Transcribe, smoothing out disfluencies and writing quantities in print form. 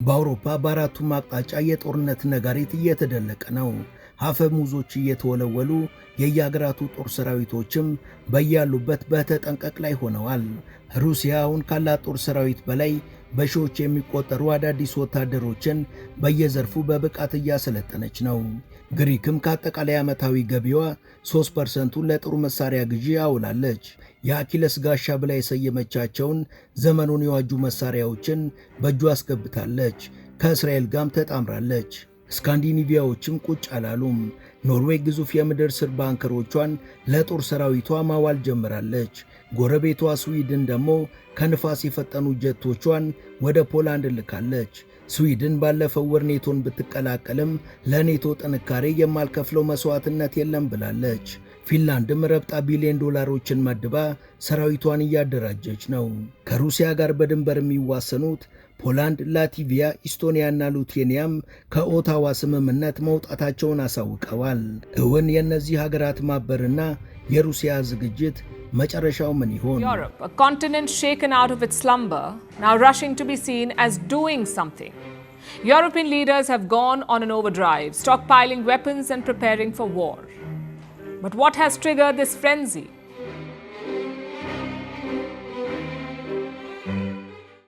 በአውሮፓ በአራቱም አቅጣጫ የጦርነት ነጋሪት እየተደለቀ ነው። አፈሙዞች እየተወለወሉ የየአገራቱ ጦር ሰራዊቶችም በያሉበት በተጠንቀቅ ላይ ሆነዋል። ሩሲያ አሁን ካላት ጦር ሰራዊት በላይ በሺዎች የሚቆጠሩ አዳዲስ ወታደሮችን በየዘርፉ በብቃት እያሰለጠነች ነው። ግሪክም ከአጠቃላይ ዓመታዊ ገቢዋ 3%ን ለጦር መሳሪያ ግዢ አውላለች። የአኪለስ ጋሻ ብላ የሰየመቻቸውን ዘመኑን የዋጁ መሳሪያዎችን በእጁ አስገብታለች። ከእስራኤል ጋርም ተጣምራለች። ስካንዲኔቪያዎችም ቁጭ አላሉም። ኖርዌይ ግዙፍ የምድር ስር ባንከሮቿን ለጦር ሰራዊቷ ማዋል ጀምራለች። ጎረቤቷ ስዊድን ደግሞ ከንፋስ የፈጠኑ ጀቶቿን ወደ ፖላንድ ልካለች። ስዊድን ባለፈው ወር ኔቶን ብትቀላቀልም ለኔቶ ጥንካሬ የማልከፍለው መስዋዕትነት የለም ብላለች። ፊንላንድም ረብጣ ቢሊዮን ዶላሮችን መድባ ሰራዊቷን እያደራጀች ነው። ከሩሲያ ጋር በድንበር የሚዋሰኑት ፖላንድ፣ ላትቪያ፣ ኢስቶኒያና ሉቴኒያም ከኦታዋ ስምምነት መውጣታቸውን አሳውቀዋል። እውን የእነዚህ ሀገራት ማበርና የሩሲያ ዝግጅት መጨረሻው ምን ይሆን? Europe, a continent shaken out of its slumber, now rushing to be seen as doing something. European leaders have gone on an overdrive, stockpiling weapons and preparing for war. But what has triggered this frenzy?